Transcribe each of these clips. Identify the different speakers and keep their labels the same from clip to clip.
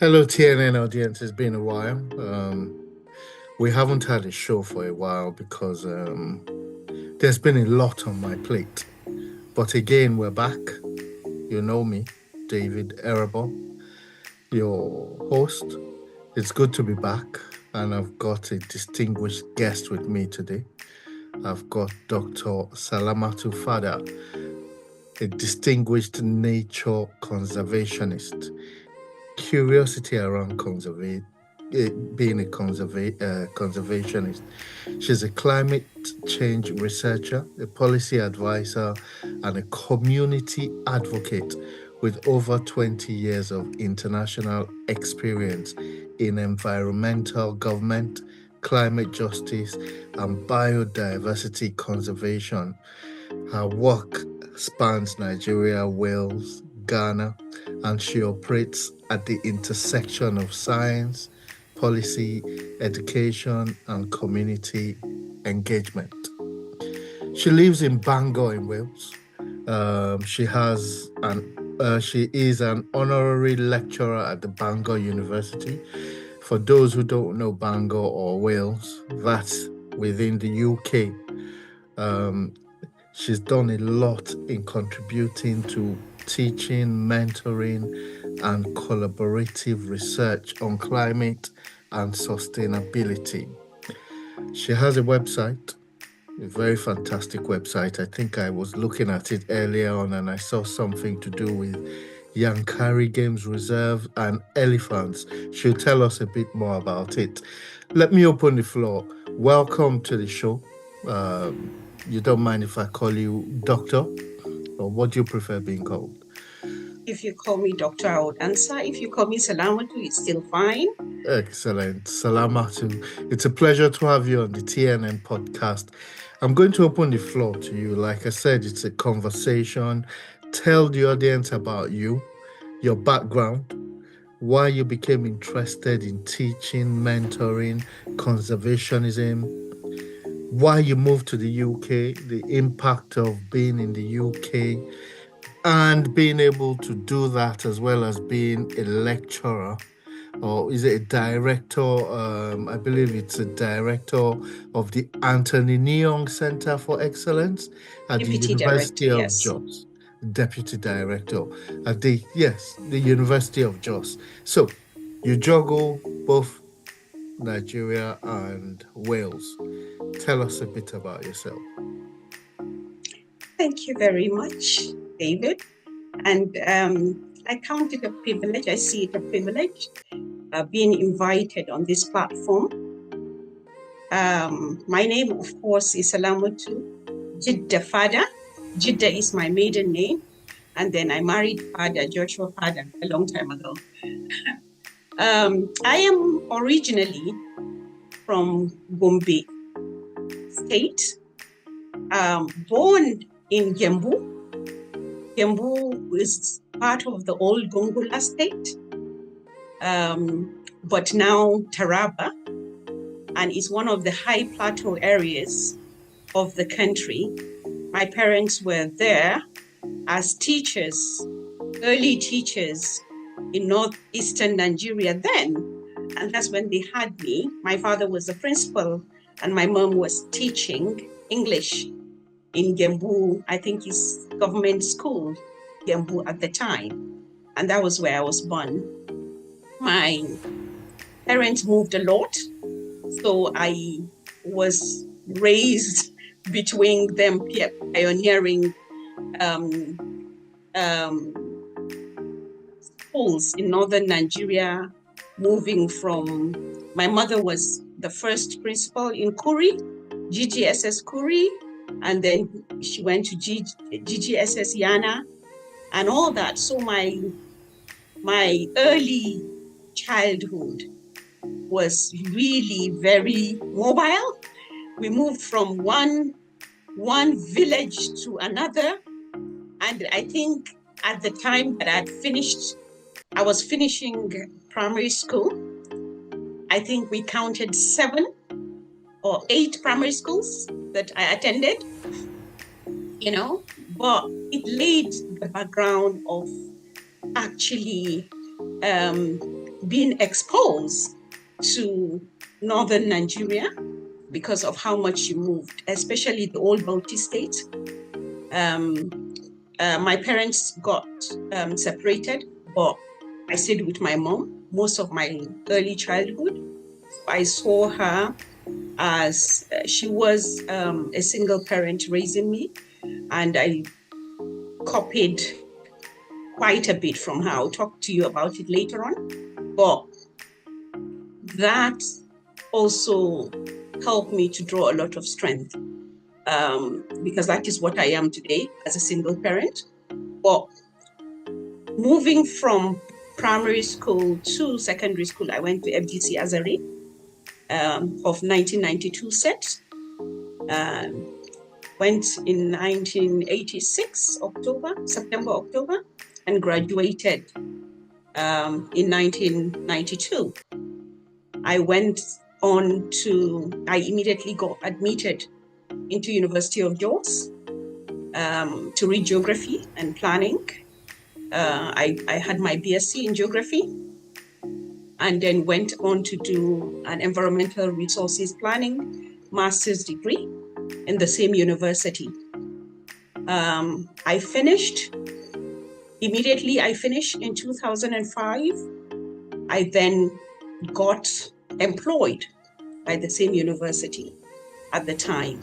Speaker 1: Hello, TNN audience. It's been a while. We haven't had a show for a while because there's been a lot on my plate. But again, we're back. You know me, David Erabo, your host. It's good to be back, and I've got a distinguished guest with me today. I've got Dr. Salmatu Fada, a distinguished nature conservationist. Curiosity around being a conservationist. She's a climate change researcher, a policy advisor, and a community advocate with over 20 years of international experience in environmental government, climate justice, and biodiversity conservation. Her work spans Nigeria, Wales, Ghana, and she operates at the intersection of science, policy, education, and community engagement. She lives in Bangor in Wales. She is an honorary lecturer at the Bangor University. For those who don't know Bangor or Wales, that's within the UK. She's done a lot in contributing to teaching, mentoring, and collaborative research on climate and sustainability. She has a website, a very fantastic website. I think I was looking at it earlier on and I saw something to do with Yankari Games Reserve and elephants. She'll tell us a bit more about it. Let me open the floor. Welcome to the show. You don't mind if I call you Doctor? Or what do you prefer being called?
Speaker 2: If you call me Doctor, I would answer. If you call me Salamatu, it's still fine.
Speaker 1: Excellent. Salamatu. It's a pleasure to have you on the TNN podcast. I'm going to open the floor to you. Like I said, it's a conversation. Tell the audience about you, your background, why you became interested in teaching, mentoring, conservationism, why you moved to the UK, the impact of being in the UK, and being able to do that as well as being a lecturer, or is it a director? I believe it's a director of the Anthony Neong Center for Excellence at
Speaker 2: Deputy
Speaker 1: the University
Speaker 2: Director,
Speaker 1: of
Speaker 2: yes.
Speaker 1: Jos. Deputy Director at the University of Jos. So you juggle both Nigeria and Wales. Tell us a bit about yourself.
Speaker 2: Thank you very much, David. And I count it a privilege. I see it a privilege being invited on this platform. My name, of course, is Salamatu Fada. Jidda is my maiden name. And then I married Fada, Joshua Fada, a long time ago. I am originally from Gombe State, born in Gembu. Gembu is part of the old Gongola state, but now Taraba, and is one of the high plateau areas of the country. My parents were there as teachers, early teachers in northeastern Nigeria then, and that's when they had me. My father was the principal and my mom was teaching English in Gembu. I think it's government school, Gembu at the time. And that was where I was born. My parents moved a lot, so I was raised between them, pioneering schools in northern Nigeria, moving from, my mother was the first principal in Kuri, GGSS Kuri, and then she went to GGSS Yana and all that. So my early childhood was really very mobile. We moved from one village to another. And I think at the time that I was finishing primary school, I think we counted 7 or 8 primary schools that I attended, but it laid the background of actually being exposed to northern Nigeria because of how much you moved, especially the old Bauchi state. My parents got separated, but I stayed with my mom most of my early childhood. I saw her as she was a single parent raising me, and I copied quite a bit from her. I'll talk to you about it later on. But that also helped me to draw a lot of strength, because that is what I am today as a single parent. But moving from primary school to secondary school, I went to FGC Azare of 1992 set. Went in 1986, September, October, and graduated in 1992. I immediately got admitted into University of Jos to read geography and planning. I had my BSc in geography, and then went on to do an environmental resources planning master's degree in the same university. I finished in 2005. I then got employed by the same university at the time.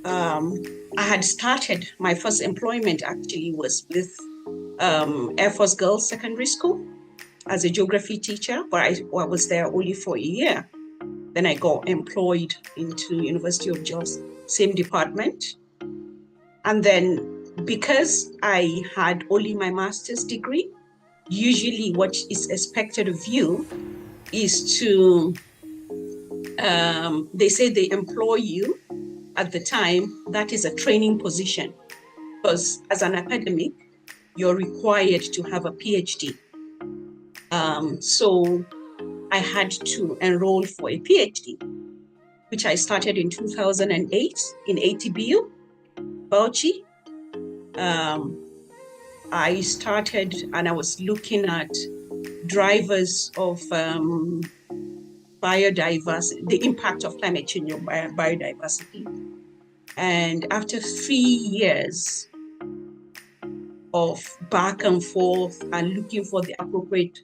Speaker 2: I had started, my first employment actually was with Air Force Girls Secondary School as a geography teacher, but I was there only for a year. Then I got employed into University of Jos, same department. And then because I had only my master's degree, usually what is expected of you is to, they say they employ you at the time, that is a training position. Because as an academic, you're required to have a PhD. So I had to enroll for a PhD, which I started in 2008 in ATBU, Bauchi. I started and I was looking at drivers of biodiversity, the impact of climate change on biodiversity. And after 3 years of back and forth and looking for the appropriate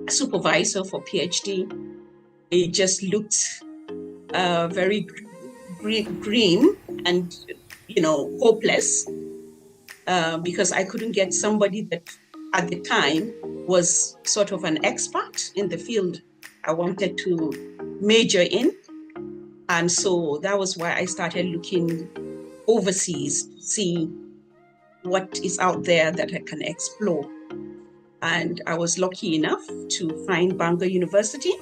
Speaker 2: supervisor for PhD, it just looked very grim and, hopeless, because I couldn't get somebody that at the time was sort of an expert in the field I wanted to major in. And so that was why I started looking overseas to see what is out there that I can explore. And I was lucky enough to find Bangor University.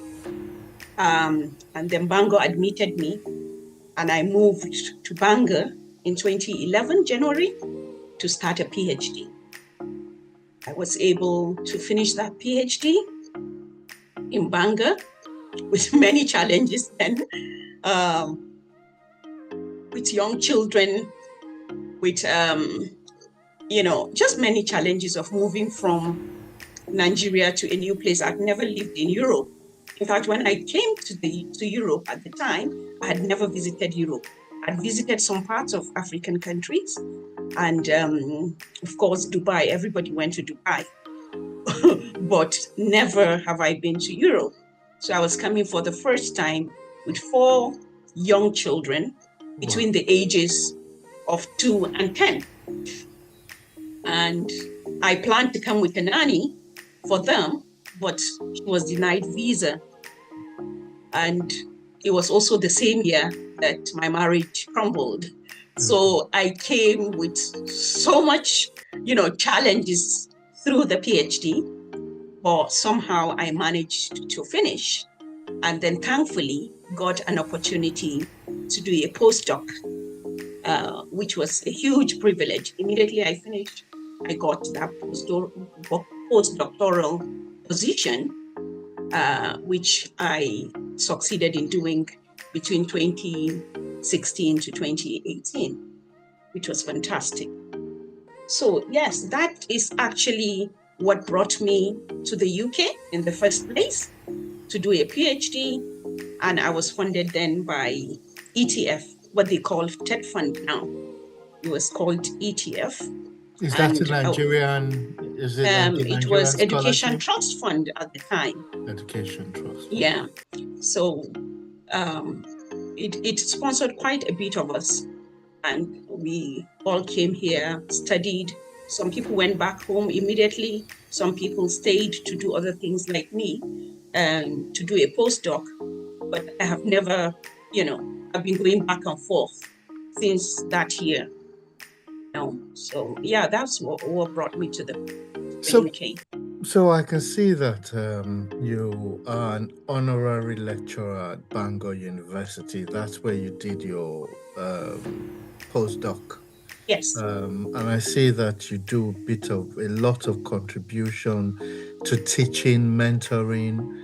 Speaker 2: And then Bangor admitted me, and I moved to Bangor in 2011, January, to start a PhD. I was able to finish that PhD in Bangor with many challenges then, with young children, with, just many challenges of moving from Nigeria to a new place. I'd never lived in Europe. In fact, when I came to Europe at the time, I had never visited Europe. I'd visited some parts of African countries, and of course, Dubai. Everybody went to Dubai, but never have I been to Europe. So I was coming for the first time with 4 young children between the ages of 2 and 10. And I planned to come with a nanny for them, but she was denied visa. And it was also the same year that my marriage crumbled. So I came with so much, challenges through the PhD, but somehow I managed to finish. And then thankfully got an opportunity to do a postdoc, which was a huge privilege. Immediately I finished, I got that postdoctoral position, which I succeeded in doing between 2016 to 2018, which was fantastic. So yes, that is actually what brought me to the UK in the first place to do a PhD. And I was funded then by ETF, what they call TED Fund now. It was called ETF.
Speaker 1: Is that a Nigerian? Is it like a
Speaker 2: It
Speaker 1: Nigerian
Speaker 2: was Education
Speaker 1: scholarship?
Speaker 2: Trust Fund at the time.
Speaker 1: Education Trust.
Speaker 2: Yeah. So it sponsored quite a bit of us. And we all came here, studied. Some people went back home immediately. Some people stayed to do other things like me, to do a postdoc. But I have never, I've been going back and forth since that year. So yeah, that's what brought me to the UK.
Speaker 1: So I can see that you are an honorary lecturer at Bangor University. That's where you did your postdoc.
Speaker 2: Yes.
Speaker 1: And I see that you do a lot of contribution to teaching, mentoring,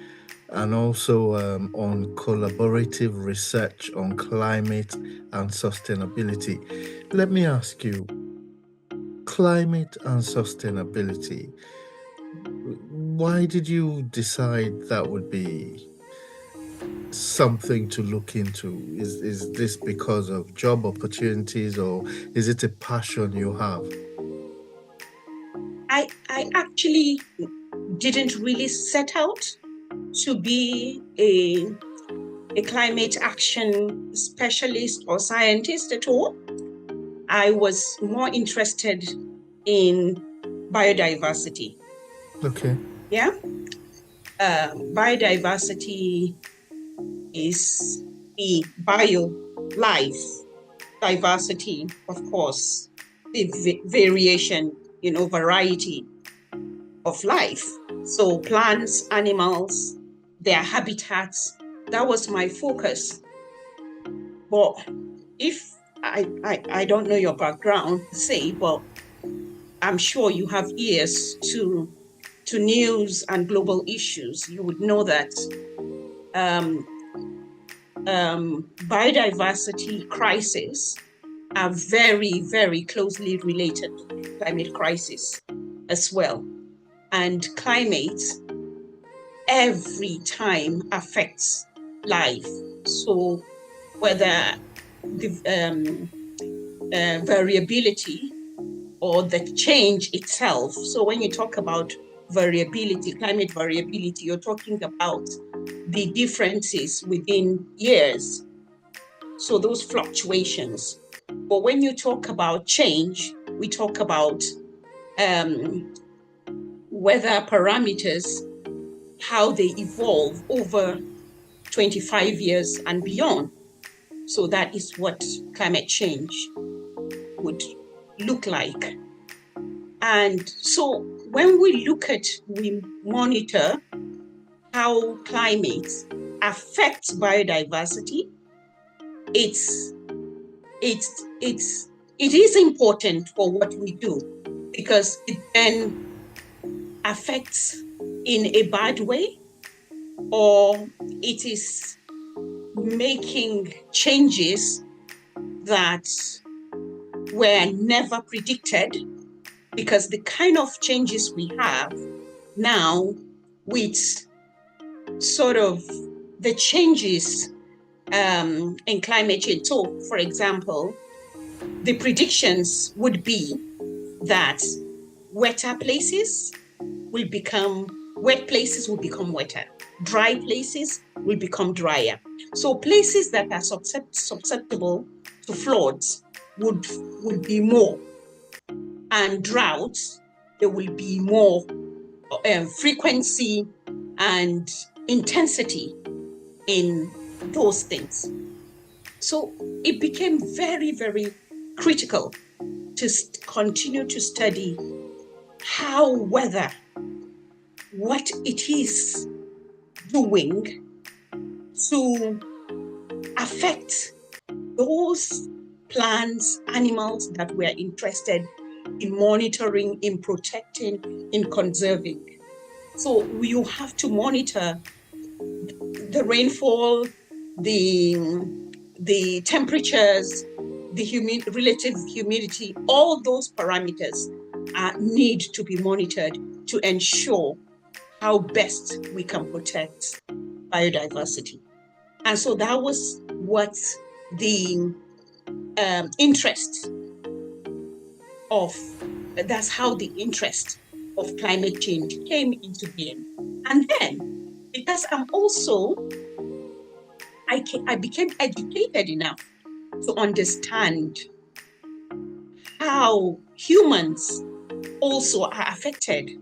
Speaker 1: and also on collaborative research on climate and sustainability. Let me ask you, climate and sustainability, why did you decide that would be something to look into? Is this because of job opportunities, or is it a passion you have?
Speaker 2: I actually didn't really set out to be a climate action specialist or scientist at all. I was more interested in biodiversity.
Speaker 1: Okay.
Speaker 2: Yeah. Biodiversity is the life, diversity, of course, the variation, variety of life. So plants, animals, their habitats, that was my focus. But if I don't know your background, but I'm sure you have ears to news and global issues. You would know that biodiversity crises are very, very closely related to climate crisis as well. And climate every time affects life. So whether the variability or the change itself. So when you talk about variability, climate variability, you're talking about the differences within years. So those fluctuations. But when you talk about change, we talk about weather parameters, how they evolve over 25 years and beyond. So that is what climate change would look like. And so when we monitor how climate affects biodiversity, it is important for what we do, because it then affects in a bad way, or it is making changes that were never predicted, because the kind of changes we have now with sort of the changes in climate change. So, for example, the predictions would be that wet places will become wetter, dry places will become drier. So places that are susceptible to floods would be more, and droughts, there will be more frequency and intensity in those things. So it became very, very critical to continue to study how weather, what it is doing to affect those plants, animals that we're interested in monitoring, in protecting, in conserving. So you have to monitor the rainfall, the temperatures, the relative humidity, all those parameters need to be monitored to ensure how best we can protect biodiversity. And so that was what the that's how the interest of climate change came into being. And then, because I became educated enough to understand how humans also are affected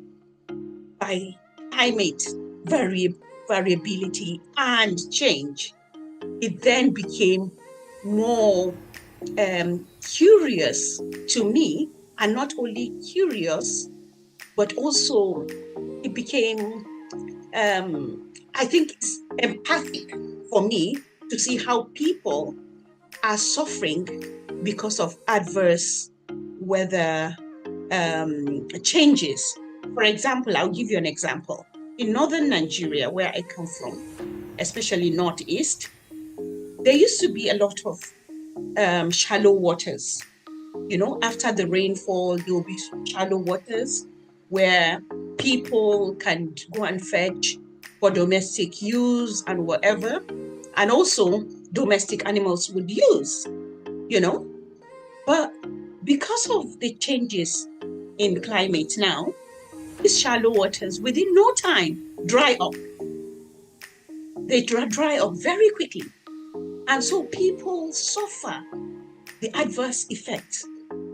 Speaker 2: by climate variability and change. It then became more curious to me, and not only curious, but also it became, I think it's empathic for me to see how people are suffering because of adverse weather changes. For example, I'll give you an example. In northern Nigeria, where I come from, especially northeast, there used to be a lot of shallow waters. You know, after the rainfall, there will be shallow waters where people can go and fetch for domestic use and whatever. And also domestic animals would use, you know. But because of the changes in climate now, these shallow waters within no time dry up. They dry up very quickly. And so people suffer the adverse effects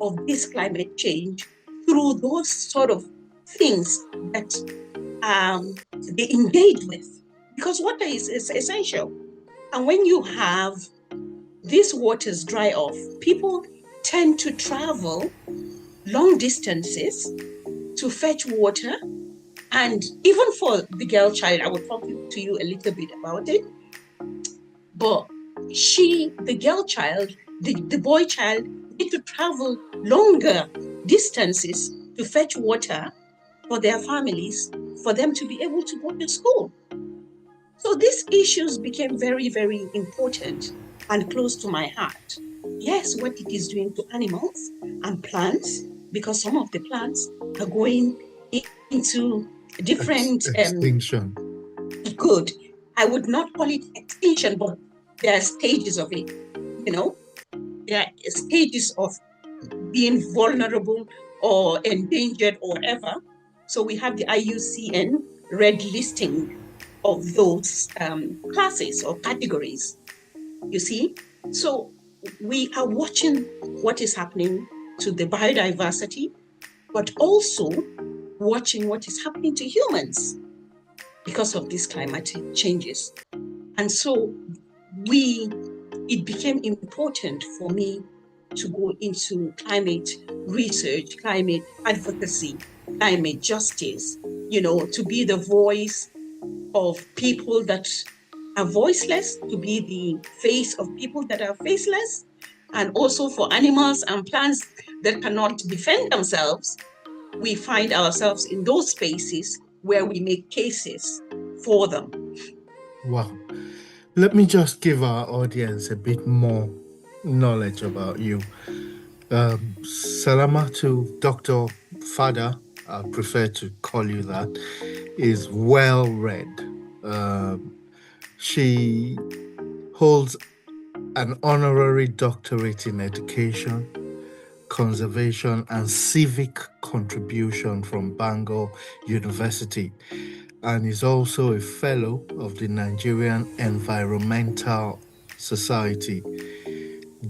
Speaker 2: of this climate change through those sort of things that they engage with. Because water is essential. And when you have these waters dry off, people tend to travel long distances to fetch water. And even for the girl child, I will talk to you a little bit about it. But the girl child, the boy child, need to travel longer distances to fetch water for their families, for them to be able to go to school. So these issues became very, very important and close to my heart. Yes, what it is doing to animals and plants, because some of the plants are going into different
Speaker 1: extinction.
Speaker 2: Good. I would not call it extinction, but there are stages of it. You know, there are stages of being vulnerable or endangered or whatever. So we have the IUCN red listing of those classes or categories. You see, so we are watching what is happening to the biodiversity, but also watching what is happening to humans because of these climatic changes. And so it became important for me to go into climate research, climate advocacy, climate justice, you know, to be the voice of people that are voiceless, to be the face of people that are faceless, and also for animals and plants that cannot defend themselves. We find ourselves in those spaces where we make cases for them.
Speaker 1: Wow. Let me just give our audience a bit more knowledge about you. Salamatu Dr. Fada, I prefer to call you that, is well read. She holds an honorary doctorate in education, conservation, and civic contribution from Bangor University, and is also a fellow of the Nigerian Environmental Society.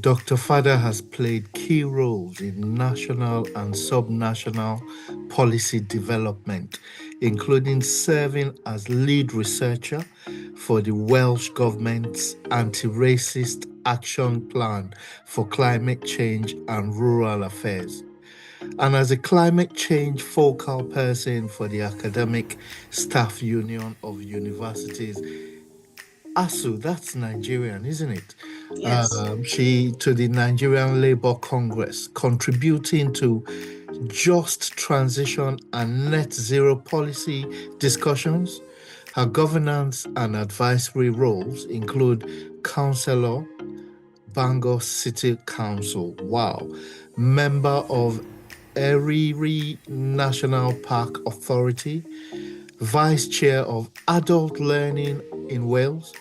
Speaker 1: Dr. Fada has played key roles in national and subnational policy development, including serving as lead researcher for the Welsh government's anti-racist action plan for climate change and rural affairs, and as a climate change focal person for the Academic Staff Union of Universities. ASU, that's Nigerian, isn't it?
Speaker 2: Yes.
Speaker 1: She to the Nigerian Labour Congress, contributing to just transition and net zero policy discussions. Her governance and advisory roles include councillor, Bangor City Council, wow, member of Eriri National Park Authority, Vice Chair of Adult Learning in Wales,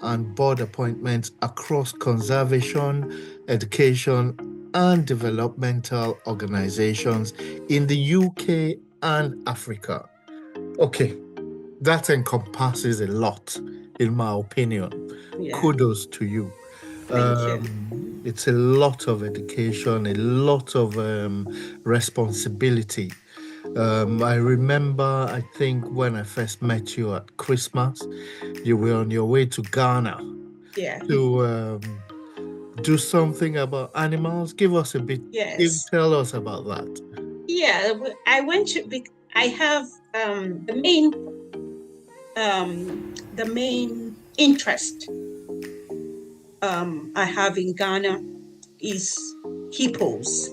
Speaker 1: and board appointments across conservation, education, and developmental organizations in the UK and Africa. Okay, that encompasses a lot, in my opinion.
Speaker 2: Yeah.
Speaker 1: Kudos to you.
Speaker 2: Thank you.
Speaker 1: It's a lot of education, a lot of responsibility. I remember, I think when I first met you at Christmas, you were on your way to Ghana
Speaker 2: Yeah.
Speaker 1: to do something about animals. Give us a bit,
Speaker 2: Yes.
Speaker 1: tell us about that.
Speaker 2: Yeah. I went to. I have the main interest I have in Ghana is hippos.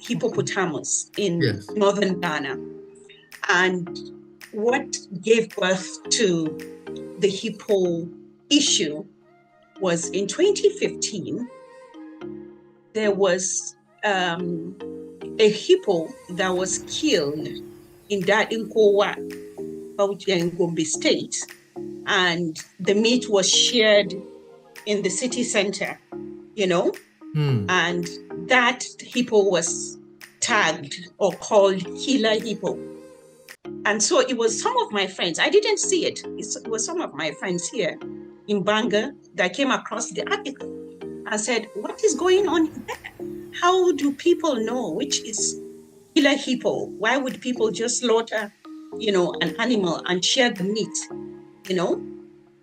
Speaker 2: Hippopotamus in
Speaker 1: Yes.
Speaker 2: northern Ghana. And what gave birth to the hippo issue was in 2015, there was a hippo that was killed in Dainkowa, in Gombe State, and the meat was shared in the city center, and that hippo was tagged or called killer hippo. And so it was some of my friends, I didn't see it. It was some of my friends here in Banga that came across the article and said, what is going on there? How do people know which is killer hippo? Why would people just slaughter, an animal and share the meat,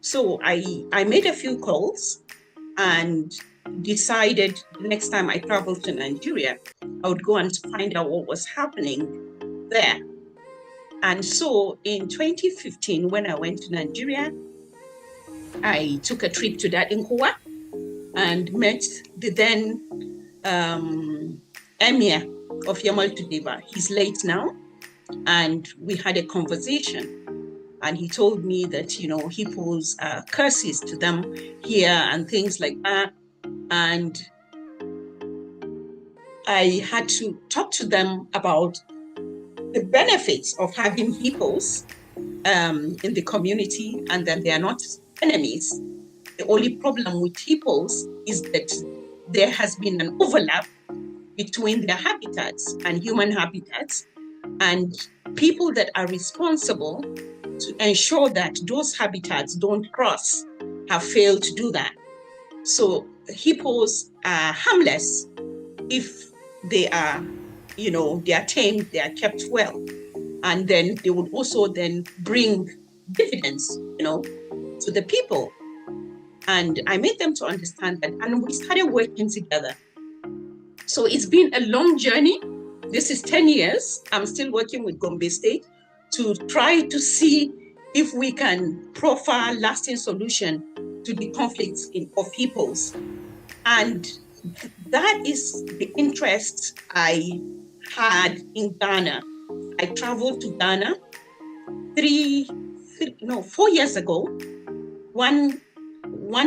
Speaker 2: So I made a few calls and decided the next time I traveled to Nigeria, I would go and find out what was happening there. And so in 2015, when I went to Nigeria, I took a trip to that Nkowa and met the then Emir of Yamal Tudeba. He's late now. And we had a conversation. And he told me that, hippos are curses to them here and things like that. And I had to talk to them about the benefits of having hippos in the community, and that they are not enemies. The only problem with hippos is that there has been an overlap between their habitats and human habitats, and people that are responsible to ensure that those habitats don't cross have failed to do that. So hippos are harmless if they are, they are tamed, they are kept well. And then they would also then bring dividends, to the people. And I made them to understand that, and we started working together. So it's been a long journey. This is 10 years. I'm still working with Gombe State to try to see if we can profile lasting solution to the conflicts of hippos. And that is the interest I had in Ghana. I traveled to Ghana 4 years ago. One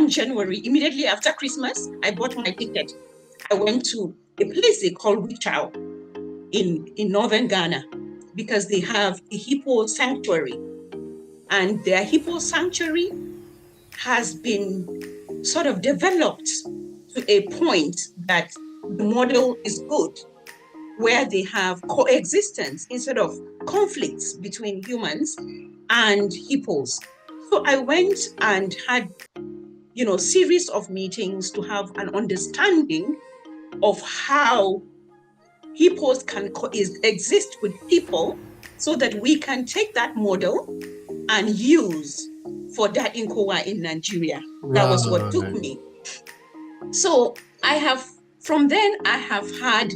Speaker 2: January, immediately after Christmas, I bought my ticket. I went to a place they call Wichao in northern Ghana because they have a hippo sanctuary. And their hippo sanctuary has been sort of developed to a point that the model is good, where they have coexistence instead of conflicts between humans and hippos. So I went and had, series of meetings to have an understanding of how hippos can coexist with people so that we can take that model and use for that Nkowa in Nigeria. That was what took me. So from then I have had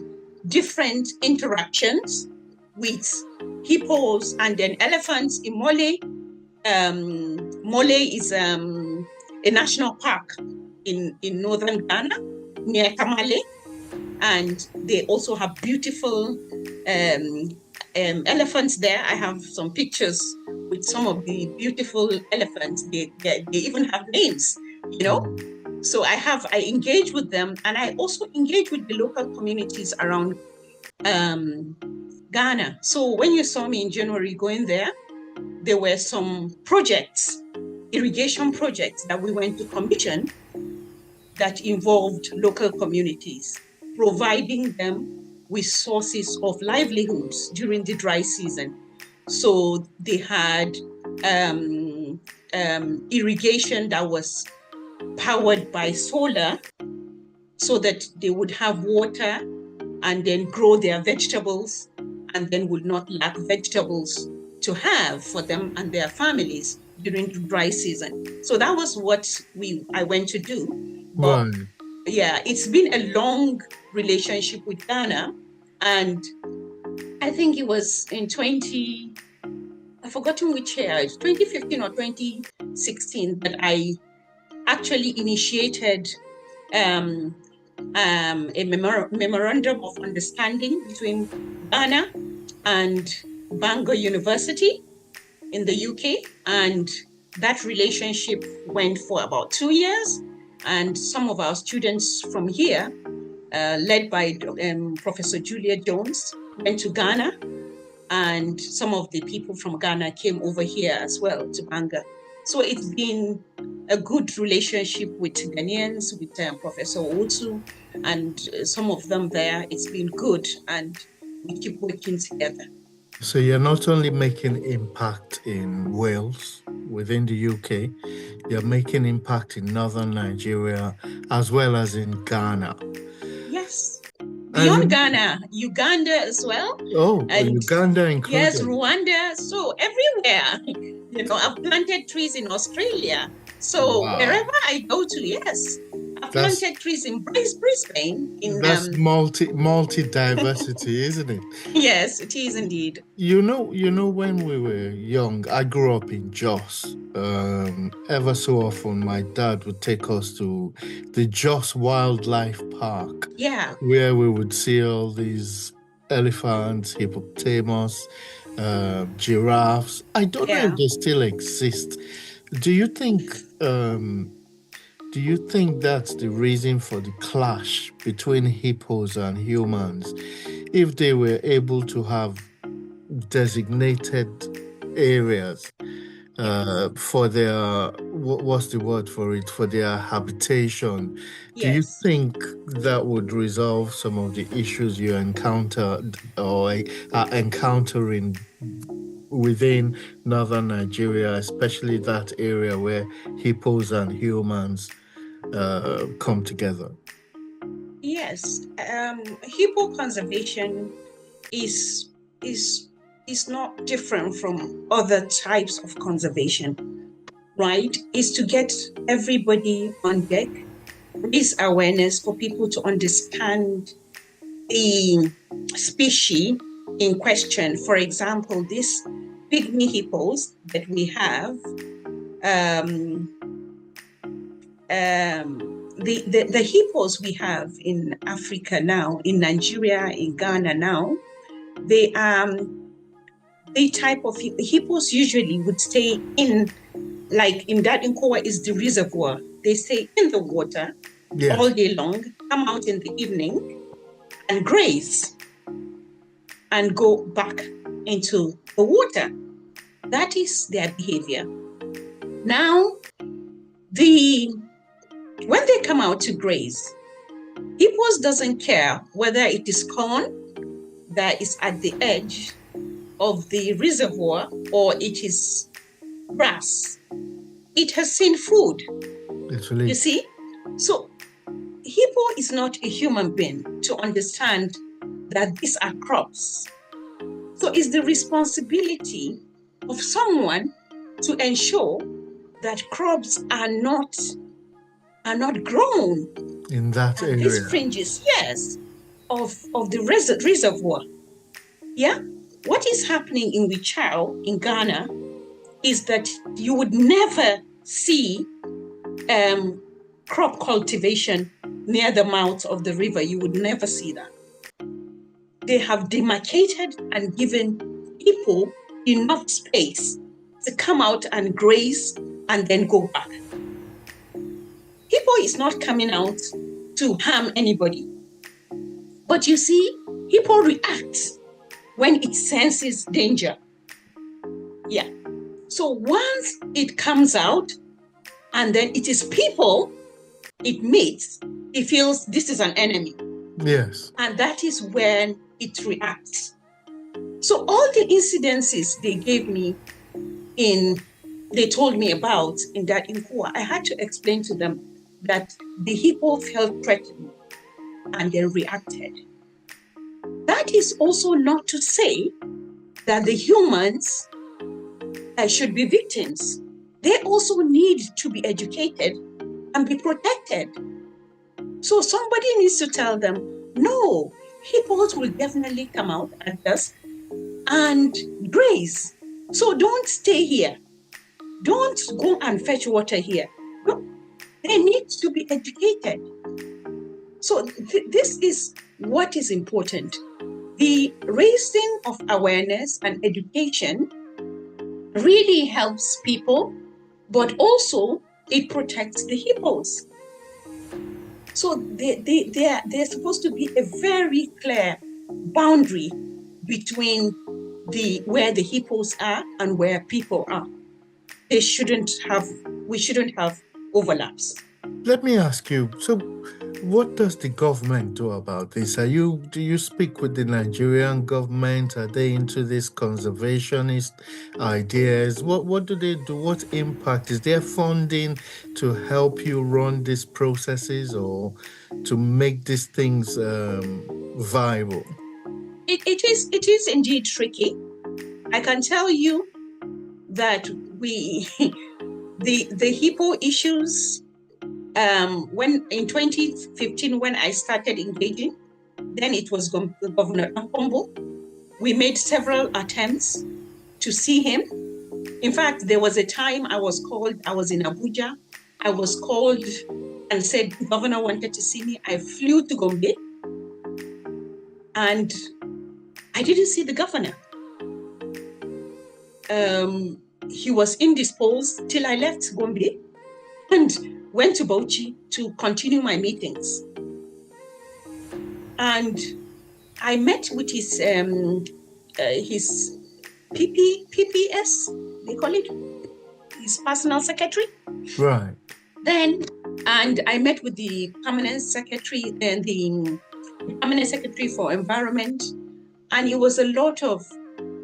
Speaker 2: different interactions with hippos and then elephants in Mole. Mole is a national park in northern Ghana near Kamale, and they also have beautiful elephants there. I have some pictures with some of the beautiful elephants. They even have names, So I engage with them, and I also engage with the local communities around Ghana. So when you saw me in January going there were some projects, irrigation projects that we went to commission that involved local communities, providing them with sources of livelihoods during the dry season. So they had irrigation that was powered by solar so that they would have water and then grow their vegetables and then would not lack vegetables to have for them and their families during the dry season. So that was what I went to do. But
Speaker 1: Right.
Speaker 2: yeah, it's been a long relationship with Ghana. And I think it was in I've forgotten which year, 2015 or 2016, that I actually initiated a memorandum of understanding between Ghana and Bangor University in the UK. And that relationship went for about 2 years. And some of our students from here, led by Professor Julia Jones, went to Ghana. And some of the people from Ghana came over here as well to Bangor. So it's been a good relationship with Ghanaians, with Professor Otu, and some of them there. It's been good, and we keep working together.
Speaker 1: So you're not only making impact in Wales, within the UK, you're making impact in northern Nigeria as well as in Ghana.
Speaker 2: Yes. Beyond Ghana, Uganda as well.
Speaker 1: Oh, and Uganda included.
Speaker 2: Yes, Rwanda. So everywhere. I've planted trees in Australia. So wow. Wherever I go to, yes. I've planted trees in Brisbane.
Speaker 1: That's multi-diversity, isn't it?
Speaker 2: Yes, it is indeed.
Speaker 1: You know, when we were young, I grew up in Jos. Ever so often, my dad would take us to the Jos Wildlife Park.
Speaker 2: Yeah.
Speaker 1: Where we would see all these elephants, hippopotamus, giraffes. I don't know if they still exist. Do you think that's the reason for the clash between hippos and humans? If they were able to have designated areas for their, what's the word for it, for their habitation, yes. Do you think that would resolve some of the issues you encountered or are encountering within northern Nigeria, especially that area where hippos and humans come together?
Speaker 2: Yes, hippo conservation is not different from other types of conservation, right? Is to get everybody on deck, raise awareness for people to understand the species in question. For example, these pygmy hippos that we have, the hippos we have in Africa now, in Nigeria, in Ghana now, they type of hippos usually would stay in, like in that Nkowa is the reservoir. They stay in the water all day long, come out in the evening and graze and go back into the water. That is their behavior. Now, when they come out to graze, hippos doesn't care whether it is corn that is at the edge of the reservoir or it is grass. It has seen food.
Speaker 1: Literally.
Speaker 2: You see? So hippo is not a human being to understand that these are crops. So it's the responsibility of someone to ensure that crops are not grown
Speaker 1: in that area.
Speaker 2: These fringes, yes, of the reservoir. Yeah. What is happening in Wichao in Ghana is that you would never see crop cultivation near the mouth of the river. You would never see that. They have demarcated and given people enough space to come out and graze and then go back. Hippo is not coming out to harm anybody. But you see, Hippo reacts when it senses danger. Yeah. So once it comes out, and then it is people it meets, it feels this is an enemy.
Speaker 1: Yes.
Speaker 2: And that is when it reacts. So all the incidences they gave me they told me about in that Inkua, I had to explain to them that the hippo felt threatened and they reacted. That is also not to say that the humans should be victims. They also need to be educated and be protected. So somebody needs to tell them, no, hippos will definitely come out at dusk and graze. So don't stay here. Don't go and fetch water here. No, they need to be educated. So this is what is important. The raising of awareness and education really helps people, but also it protects the hippos. So there's supposed to be a very clear boundary between where the hippos are and where people are. We shouldn't have overlaps.
Speaker 1: Let me ask you, so what does the government do about this? Do you speak with the Nigerian government? Are they into these conservationist ideas? What do they do? What impact? Is there funding to help you run these processes or to make these things viable?
Speaker 2: It is indeed tricky. I can tell you that the hippo issues, when in 2015, when I started engaging, then it was Governor Akombo. We made several attempts to see him. In fact, there was a time I was in Abuja. I was called and said the governor wanted to see me. I flew to Gombe and I didn't see the governor. He was indisposed till I left Gombe and went to Bauchi to continue my meetings. And I met with his PPS, they call it, his personal secretary.
Speaker 1: Right.
Speaker 2: And I met with the permanent secretary and the permanent secretary for environment. And it was a lot of,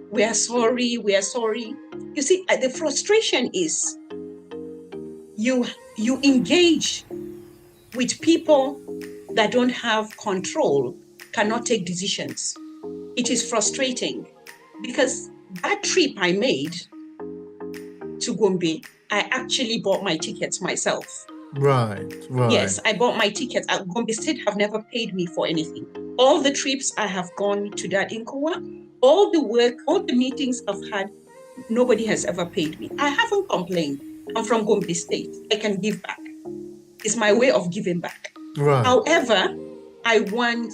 Speaker 2: we are sorry. You see, the frustration is you engage with people that don't have control, cannot take decisions. It is frustrating because that trip I made to Gombe, I actually bought my tickets myself.
Speaker 1: Right.
Speaker 2: Yes, I bought my tickets. Gombe State have never paid me for anything. All the trips I have gone to that Inkowa, all the work, all the meetings I've had, nobody has ever paid me. I haven't complained. I'm from Gombe State. I can give back. It's my way of giving back.
Speaker 1: Right.
Speaker 2: However, I want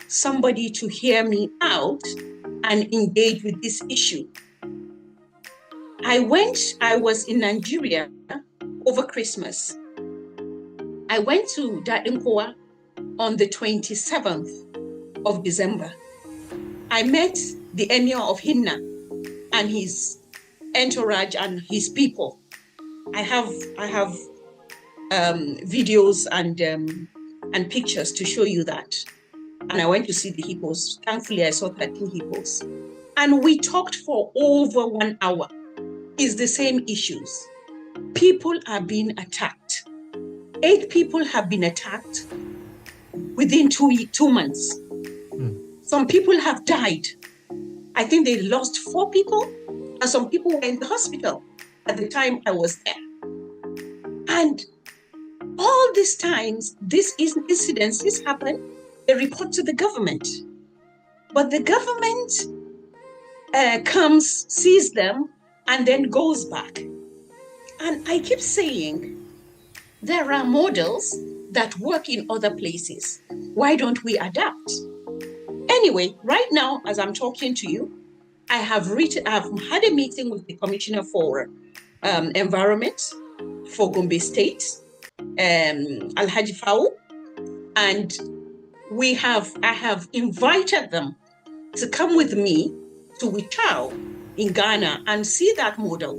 Speaker 2: somebody to hear me out and engage with this issue. I was in Nigeria over Christmas. I went to Dainkoa on the 27th of December. I met the emir of Hinna and his entourage and his people. I have videos and pictures to show you that. And I went to see the hippos. Thankfully, I saw 13 hippos. And we talked for over 1 hour. It's the same issues. People are being attacked. 8 people have been attacked within 2 months. Some people have died. I think they lost 4 people, and some people were in the hospital at the time I was there. And all these times, these incidences happen, they report to the government. But the government comes, sees them, and then goes back. And I keep saying, there are models that work in other places. Why don't we adapt? Anyway, right now, as I'm talking to you, I've had a meeting with the Commissioner for Environment for Gombe State, Alhaji Fau, and I have invited them to come with me to Wichao in Ghana and see that model.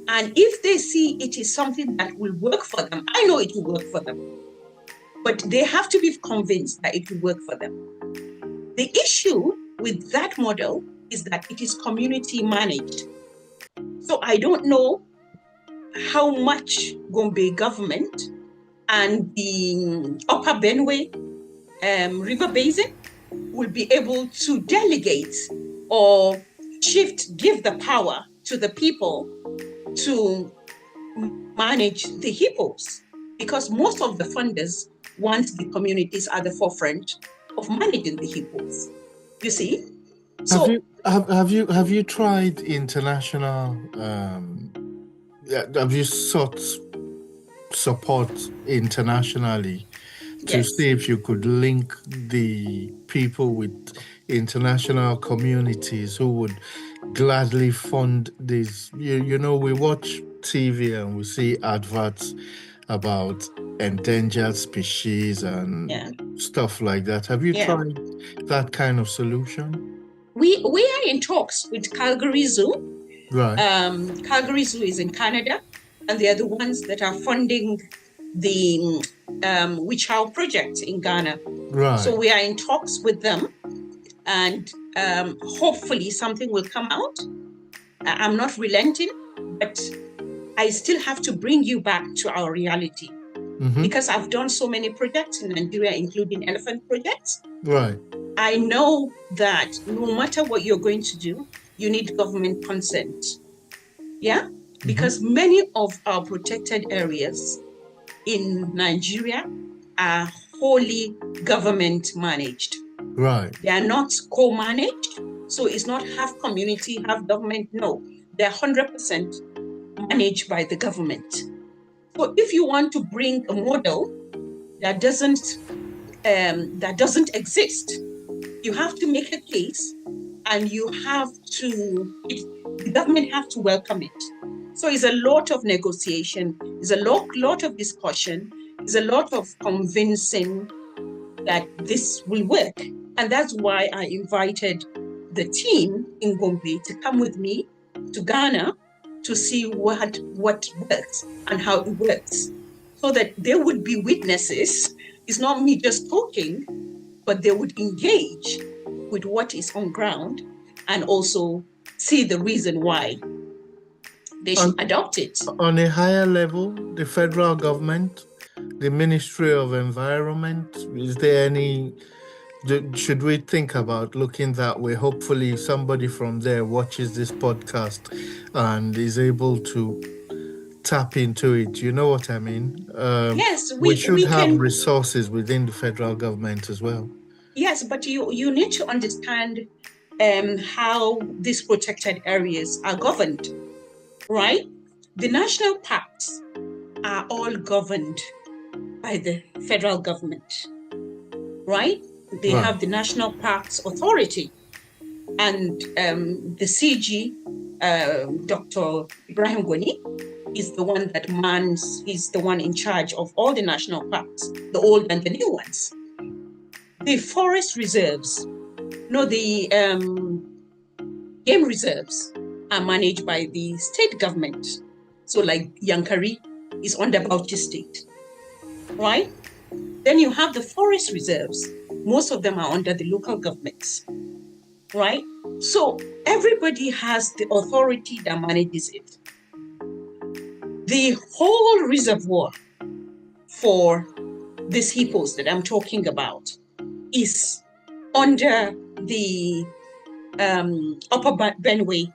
Speaker 2: And if they see it is something that will work for them, I know it will work for them, but they have to be convinced that it will work for them. The issue with that model is that it is community managed. So I don't know how much Gombe government and the Upper Benue River Basin will be able to delegate or give the power to the people to manage the hippos, because most of the funders want the communities at the forefront of managing the hippos. You see? So
Speaker 1: have you tried international have you sought support internationally to
Speaker 2: yes.
Speaker 1: see if you could link the people with international communities who would gladly fund this? You know, we watch TV and we see adverts about endangered species and stuff like that. Have you tried that kind of solution?
Speaker 2: We are in talks with Calgary Zoo.
Speaker 1: Right.
Speaker 2: Calgary Zoo is in Canada, and they are the ones that are funding the Wichao project in Ghana.
Speaker 1: Right.
Speaker 2: So we are in talks with them, and hopefully something will come out. I'm not relenting, but I still have to bring you back to our reality. Because I've done so many projects in Nigeria, including elephant projects.
Speaker 1: Right.
Speaker 2: I know that no matter what you're going to do, you need government consent. Yeah? Because many of our protected areas in Nigeria are wholly government managed.
Speaker 1: Right.
Speaker 2: They are not co-managed. So it's not half community, half government. No, they're 100% managed by the government. So if you want to bring a model that doesn't exist, you have to make a case, and the government have to welcome it. So it's a lot of negotiation, it's a lot of discussion, it's a lot of convincing that this will work. And that's why I invited the team in Gombe to come with me to Ghana to see what works and how it works, so that they would be witnesses. It's not me just talking, but they would engage with what is on ground and also see the reason why they should adopt it.
Speaker 1: On a higher level, the federal government, the Ministry of Environment, is there any... should we think about looking that way? Hopefully somebody from there watches this podcast and is able to tap into it. You know what I mean?
Speaker 2: Yes,
Speaker 1: we should have resources within the federal government as well.
Speaker 2: Yes, but you need to understand how these protected areas are governed, right? The national parks are all governed by the federal government, right? They have the National Parks Authority, and the CG, Dr. Ibrahim Gwani, is the one that is the one in charge of all the national parks, the old and the new ones. The forest reserves, the game reserves are managed by the state government. So like Yankari is under Bauchi State, right? Then you have the forest reserves. Most of them are under the local governments, right? So everybody has the authority that manages it. The whole reservoir for these hippos that I'm talking about is under the Upper Benue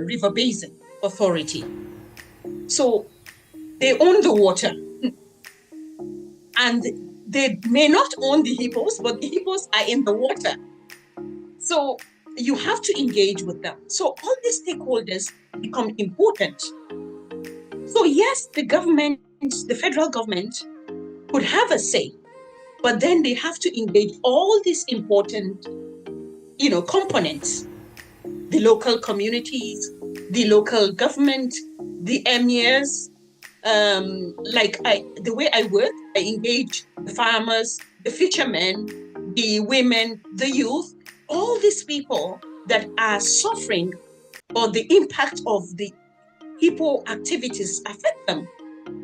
Speaker 2: River Basin Authority. So they own the water. And they may not own the hippos, but the hippos are in the water. So you have to engage with them. So all these stakeholders become important. So yes, the federal government could have a say, but then they have to engage all these important, components, the local communities, the local government, the emirs. The way I work, I engage the farmers, the fishermen, the women, the youth, all these people that are suffering or the impact of the people activities affect them.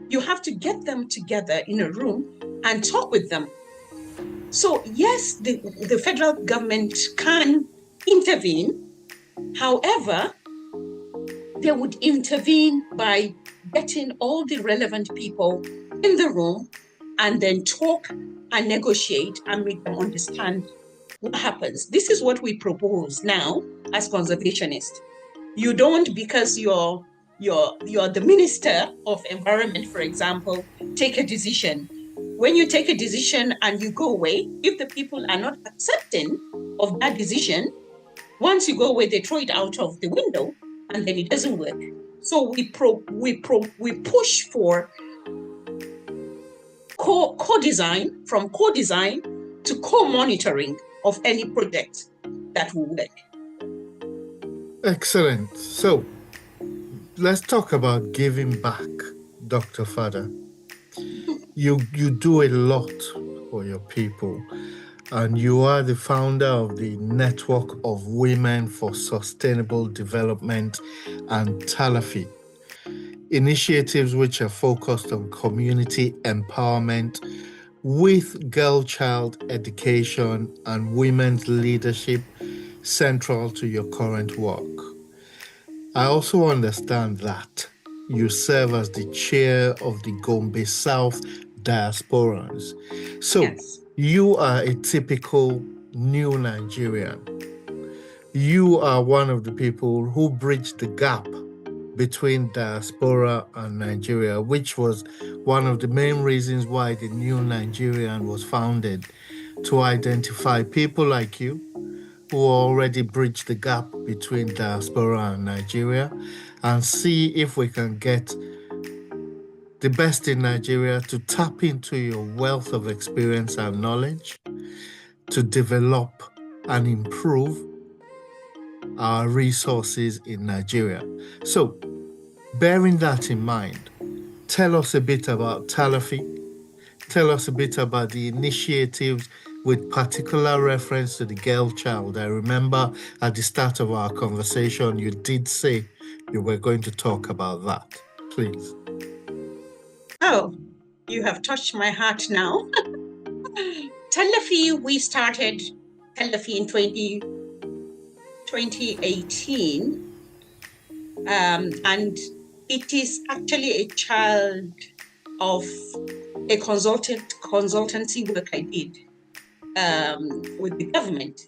Speaker 2: You have to get them together in a room and talk with them. So yes, the federal government can intervene. However, they would intervene by getting all the relevant people in the room and then talk and negotiate and make them understand what happens. This is what we propose now as conservationists. You don't, because you're the Minister of Environment, for example, take a decision. When you take a decision and you go away, if the people are not accepting of that decision, once you go away, they throw it out of the window and then it doesn't work. So we push for co-design, from co-design to co-monitoring of any project that will work.
Speaker 1: Excellent. So let's talk about giving back, Dr. Fada. You do a lot for your people, and you are the founder of the Network of Women for Sustainable Development and Talafi, initiatives which are focused on community empowerment with girl-child education and women's leadership central to your current work. I also understand that you serve as the chair of the Gombe South Diasporans. So
Speaker 2: Yes.
Speaker 1: You are a typical new Nigerian. You are one of the people who bridged the gap between diaspora and Nigeria, which was one of the main reasons why the New Nigerian was founded, to identify people like you who already bridged the gap between diaspora and Nigeria and see if we can get the best in Nigeria to tap into your wealth of experience and knowledge to develop and improve our resources in Nigeria. So, bearing that in mind, tell us a bit about Talafi. Tell us a bit about the initiatives with particular reference to the girl child. I remember at the start of our conversation, you did say you were going to talk about that. Please.
Speaker 2: Oh, you have touched my heart now. Talafi, we started Talafi in 2018. And it is actually a child of a consultancy work I did with the government.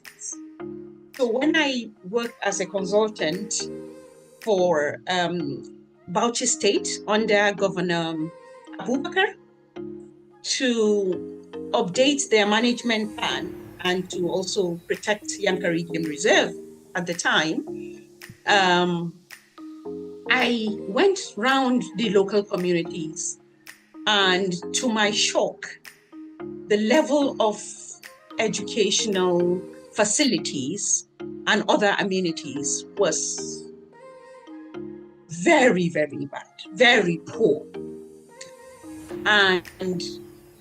Speaker 2: So when I worked as a consultant for Bauchi State under Governor Abubakar to update their management plan and to also protect Yankari Game Reserve at the time, I went round the local communities, and to my shock, the level of educational facilities and other amenities was very, very bad, very poor. And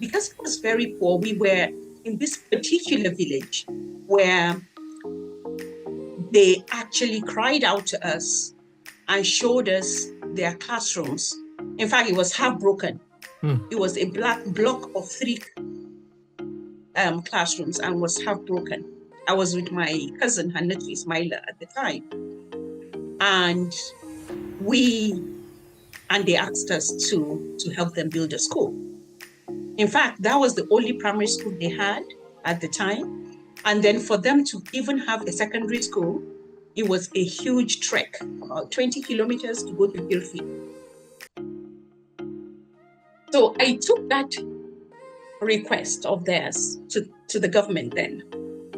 Speaker 2: because it was very poor, we were in this particular village where they actually cried out to us and showed us their classrooms. In fact, it was half broken. It was a block of 3 classrooms and was half broken. I was with my cousin, Hannatu Ismaila, at the time. And they asked us to help them build a school. In fact, that was the only primary school they had at the time. And then for them to even have a secondary school, it was a huge trek, about 20 kilometers to go to Gilfi. So I took that request of theirs to the government then,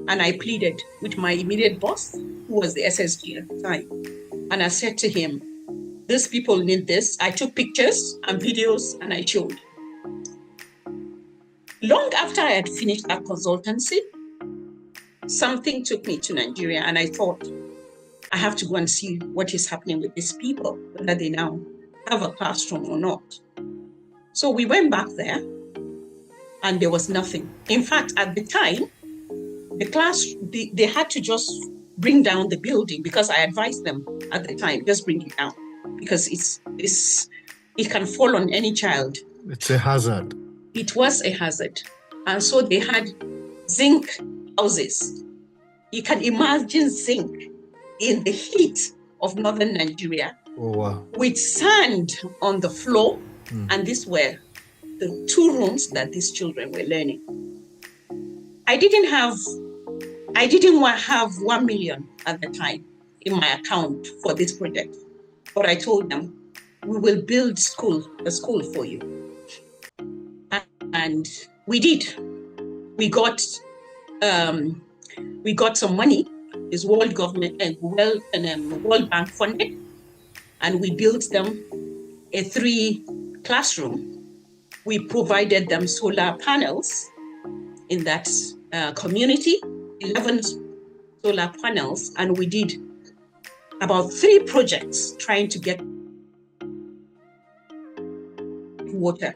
Speaker 2: and I pleaded with my immediate boss, who was the SSG at the time. And I said to him, these people need this. I took pictures and videos and I showed. Long after I had finished that consultancy, something took me to Nigeria, and I thought, I have to go and see what is happening with these people, whether they now have a classroom or not. So we went back there, and there was nothing. In fact, at the time, they had to just bring down the building, because I advised them at the time, just bring it down, because it can fall on any child.
Speaker 1: It's a hazard.
Speaker 2: It was a hazard. And so they had zinc houses. You can imagine zinc in the heat of northern Nigeria.
Speaker 1: Oh, wow.
Speaker 2: With sand on the floor. And these were the 2 rooms that these children were learning. I didn't have 1 million at the time in my account for this project. But I told them, we will build a school for you. And we did. We got some money. It's World Government and World Bank funded, and we built them a 3 classroom. We provided them solar panels in that community, 11 solar panels, and we did about 3 projects trying to get water.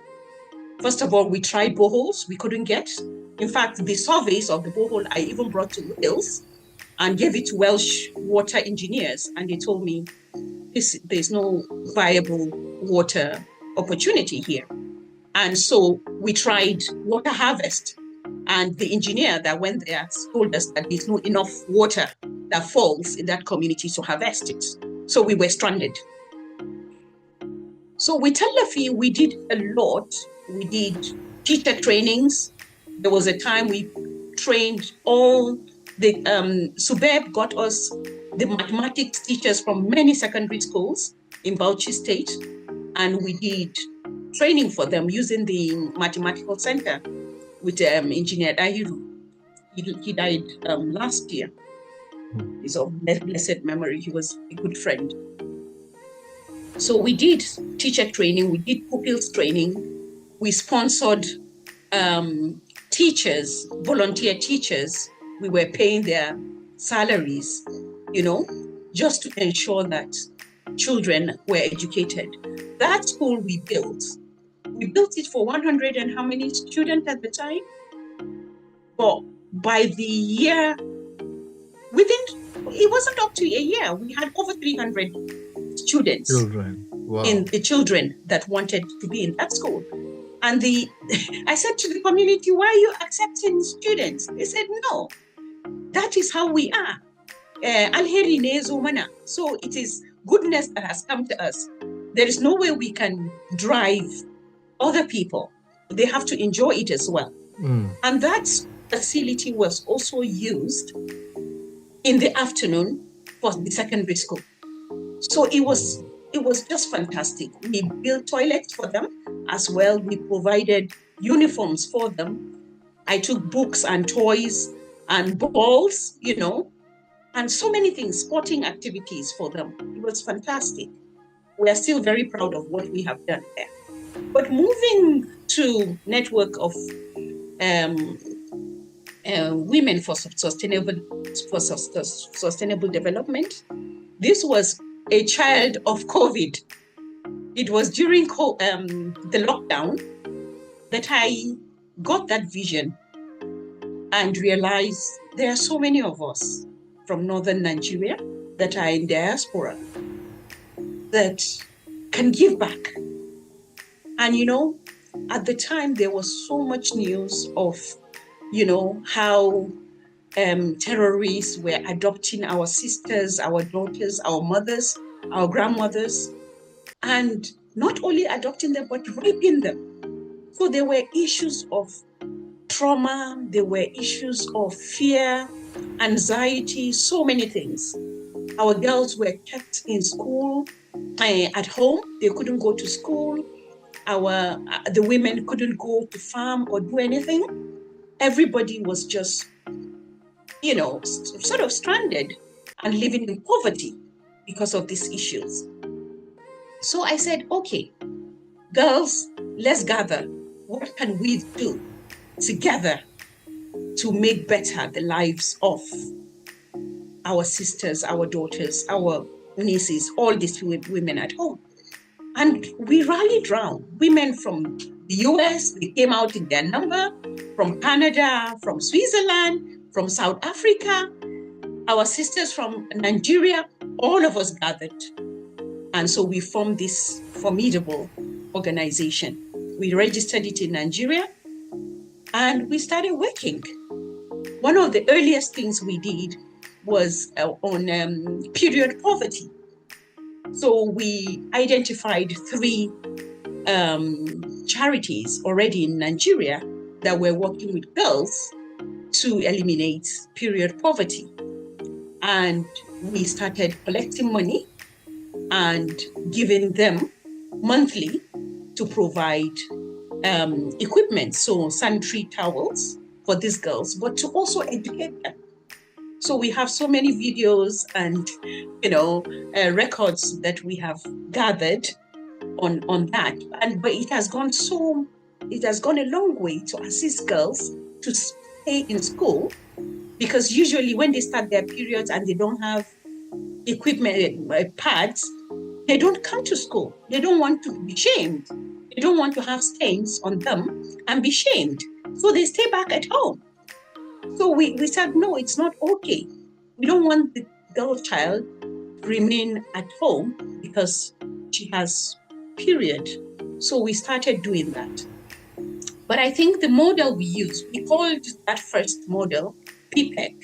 Speaker 2: First of all, we tried boreholes, we couldn't get. In fact, the surveys of the borehole I even brought to Wales and gave it to Welsh water engineers, and they told me there's no viable water opportunity here. And so we tried water harvest, and the engineer that went there told us that there's not enough water that falls in that community to harvest it. So we were stranded. So with Talafi, we did a lot. We did teacher trainings. There was a time we trained all the, Subeb got us the mathematics teachers from many secondary schools in Bauchi State, and we did training for them using the mathematical center with Engineer Dahiru. He died last year. He's of blessed memory. He was a good friend. So we did teacher training, we did pupils training, we sponsored teachers, volunteer teachers. We were paying their salaries, just to ensure that children were educated. That school we built it for 100 and how many students at the time? But by the year, it wasn't up to a year, we had over 300 students.
Speaker 1: Children. Wow.
Speaker 2: In the children that wanted to be in that school. And I said to the community, why are you accepting students? They said, no, that is how we are. So it is goodness that has come to us. There is no way we can drive other people. They have to enjoy it as well. And that facility was also used in the afternoon for the secondary school. So it was just fantastic. We built toilets for them as well. We provided uniforms for them. I took books and toys and balls, and so many things, sporting activities for them. It was fantastic. We are still very proud of what we have done there. But moving to network of women for sustainable development, this was a child of COVID. It was during the lockdown that I got that vision and realized there are so many of us from northern Nigeria that are in diaspora that can give back. And at the time there was so much news of how terrorists were adopting our sisters, our daughters, our mothers, our grandmothers, and not only adopting them, but raping them. So there were issues of trauma, there were issues of fear, anxiety, so many things. Our girls were kept in school, at home. They couldn't go to school. The women couldn't go to farm or do anything. Everybody was just, sort of stranded and living in poverty because of these issues. So I said, okay, girls, let's gather. What can we do together to make better the lives of our sisters, our daughters, our nieces, all these women at home? And we rallied around women from the US, they came out in their number, from Canada, from Switzerland, from South Africa, our sisters from Nigeria, all of us gathered. And so we formed this formidable organization. We registered it in Nigeria and we started working. One of the earliest things we did was on period poverty. So we identified 3 charities already in Nigeria that were working with girls to eliminate period poverty. And we started collecting money and giving them monthly to provide equipment, so sanitary towels for these girls, but to also educate them. So we have so many videos and, records that we have gathered on that. But it has gone a long way to assist girls to stay in school, because usually when they start their periods and they don't have equipment, pads, they don't come to school. They don't want to be shamed. They don't want to have stains on them and be shamed. So they stay back at home. So we said, no, it's not okay. We don't want the girl child to remain at home because she has period. So we started doing that. But I think the model we used, we called that first model PPEC,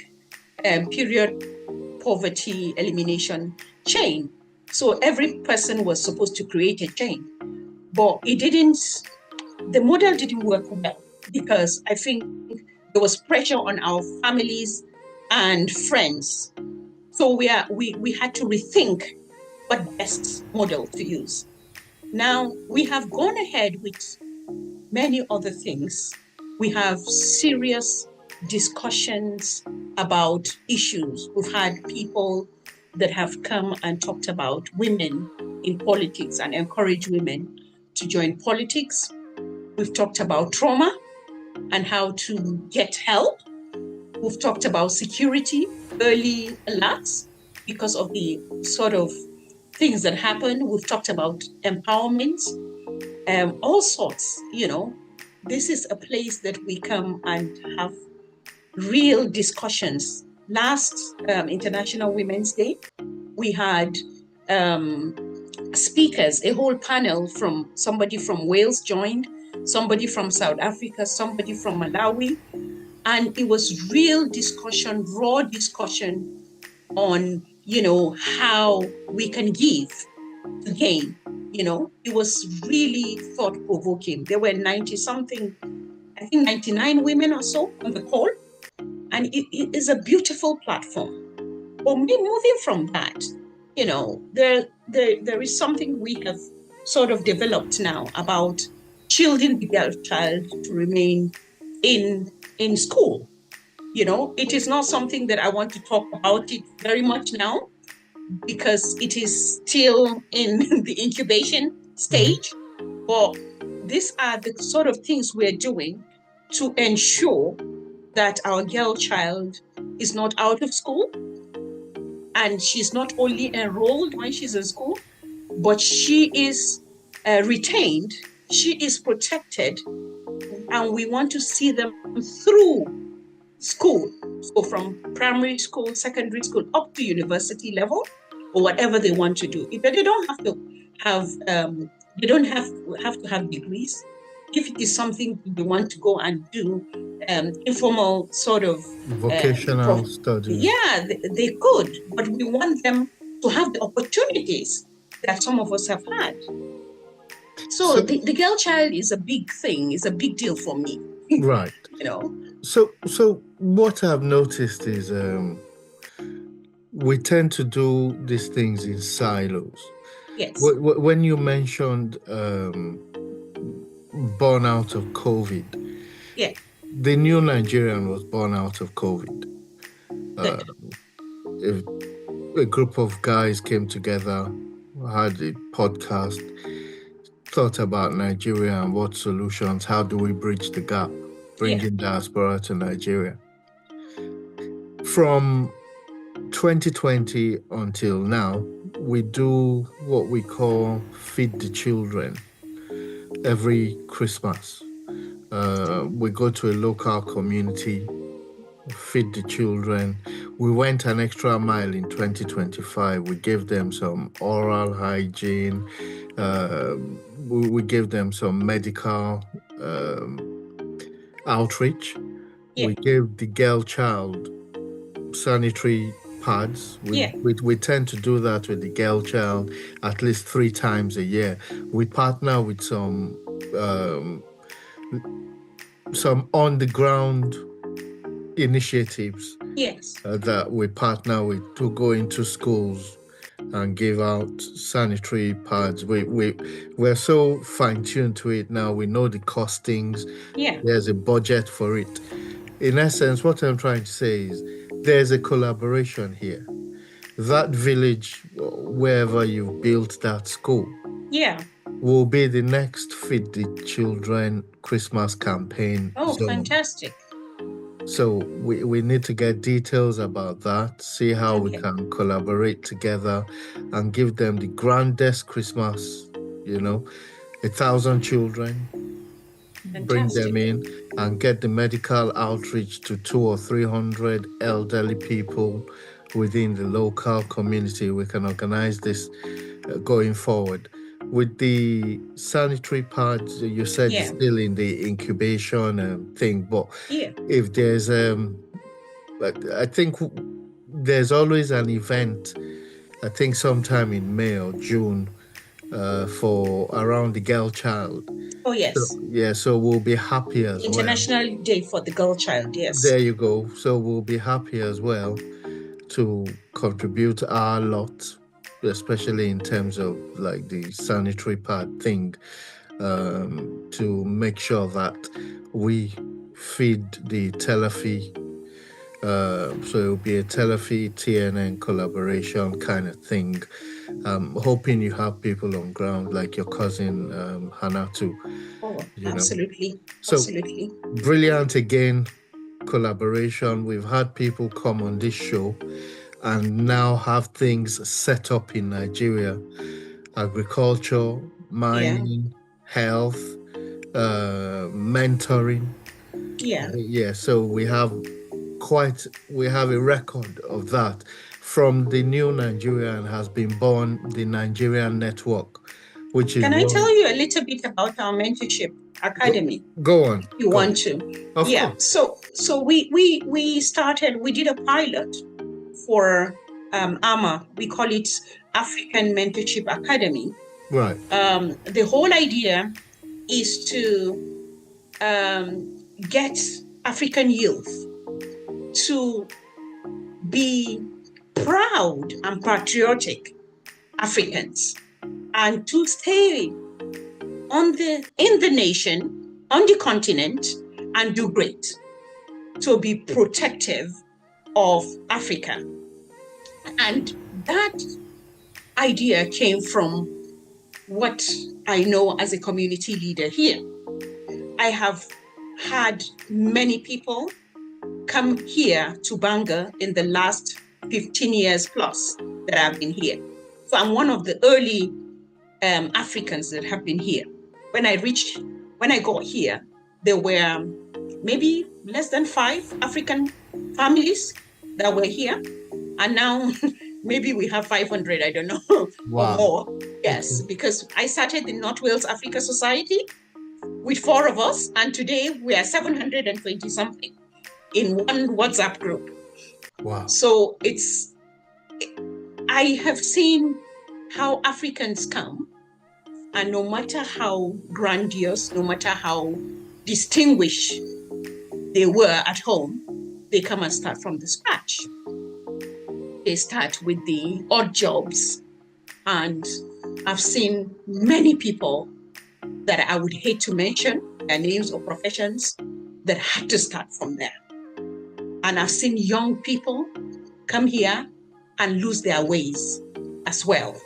Speaker 2: period poverty elimination chain. So every person was supposed to create a chain, but the model didn't work well, because I think there was pressure on our families and friends. So we had to rethink what best model to use. Now we have gone ahead with many other things. We have serious discussions about issues. We've had people that have come and talked about women in politics and encourage women to join politics. We've talked about trauma and how to get help. We've talked about security, early alerts, because of the sort of things that happen. We've talked about empowerment, all sorts, This is a place that we come and have real discussions. Last International Women's Day, we had speakers, a whole panel from somebody from Wales joined, somebody from South Africa, somebody from Malawi. And it was real discussion, raw discussion on, how we can give to gain. It was really thought-provoking. There were 90-something, I think 99 women or so on the call. And it is a beautiful platform. But moving from that, there is something we have sort of developed now about shielding the girl child to remain in school. It is not something that I want to talk about it very much now, because it is still in the incubation stage. But these are the sort of things we're doing to ensure that our girl child is not out of school, and she's not only enrolled when she's in school, but she is retained, she is protected, and we want to see them through school. So from primary school, secondary school, up to university level, or whatever they want to do. If they don't have to have, they don't have to have degrees. If it is something they want to go and do, informal sort of
Speaker 1: vocational studies.
Speaker 2: Yeah, they could, but we want them to have the opportunities that some of us have had. So the girl child is a big thing, is a big deal for me.
Speaker 1: Right. So what I've noticed is we tend to do these things in silos.
Speaker 2: Yes.
Speaker 1: When you mentioned born out of COVID,
Speaker 2: yeah,
Speaker 1: the new Nigerian was born out of COVID. A group of guys came together, had a podcast, thought about Nigeria and what solutions, how do we bridge the gap, bringing diaspora to Nigeria. From 2020 until now, we do what we call feed the children. every Christmas. We go to a local community, feed the children. We went an extra mile in 2025. We gave them some oral hygiene. We gave them some medical outreach.
Speaker 2: Yeah.
Speaker 1: We gave the girl child sanitary pads.
Speaker 2: Yeah.
Speaker 1: We tend to do that with the girl child at least 3 times a year. We partner with some on the ground initiatives
Speaker 2: Yes.
Speaker 1: that we partner with to go into schools and give out sanitary pads. We're so fine-tuned to it now. We know the costings.
Speaker 2: Yeah.
Speaker 1: There's a budget for it. In essence, what I'm trying to say is there's a collaboration here. That village, wherever you built that school,
Speaker 2: Yeah.
Speaker 1: will be the next Feed the Children Christmas campaign
Speaker 2: Oh,
Speaker 1: zone.
Speaker 2: fantastic.
Speaker 1: So we need to get details about that, see how we
Speaker 2: Okay.
Speaker 1: can collaborate together and give them the grandest Christmas, 1,000 children, bring them
Speaker 2: Fantastic.
Speaker 1: in and get the medical outreach to 200 or 300 elderly people within the local community. We can organize this going forward. With the sanitary pads, you said it's
Speaker 2: Yeah.
Speaker 1: still in the incubation thing, but
Speaker 2: Yeah.
Speaker 1: if there's but I think there's always an event, I think sometime in May or June, for around the girl child.
Speaker 2: Oh, yes.
Speaker 1: So we'll be happy as well.
Speaker 2: International Day for the Girl Child. Yes.
Speaker 1: There you go. So we'll be happy as well to contribute our lot, especially in terms of like the sanitary pad thing, to make sure that we feed the Telefi. So it'll be a Telefi TNN collaboration kind of thing. Hoping you have people on ground like your cousin Hanatu.
Speaker 2: Oh,
Speaker 1: You know.
Speaker 2: absolutely.
Speaker 1: So
Speaker 2: Absolutely.
Speaker 1: brilliant again collaboration. We've had people come on this show and now have things set up in Nigeria: agriculture, mining, health, mentoring.
Speaker 2: Yeah.
Speaker 1: So we have a record of that. From the new Nigerian has been born the Nigerian network, which is
Speaker 2: Can I tell you a little bit about our mentorship academy?
Speaker 1: Go on.
Speaker 2: If you want to.
Speaker 1: Of course.
Speaker 2: So we did a pilot for AMA. We call it African Mentorship Academy.
Speaker 1: Right.
Speaker 2: The whole idea is to get African youth to be proud and patriotic Africans and to stay in the nation, on the continent, and do great, to be protective of Africa. And that idea came from what I know as a community leader here. I have had many people come here to Banga in the last 15 years plus that I've been here. So I'm one of the early Africans that have been here. When I got here, there were maybe less than 5 African families that were here. And now maybe we have 500, I don't know,
Speaker 1: Wow.
Speaker 2: or more. Yes, because I started the North Wales Africa Society with 4 of us. And today we are 720 something in one WhatsApp group.
Speaker 1: Wow.
Speaker 2: So I have seen how Africans come, and no matter how grandiose, no matter how distinguished they were at home, they come and start from the scratch. They start with the odd jobs. And I've seen many people that I would hate to mention their names or professions that had to start from there. And I've seen young people come here and lose their ways as well,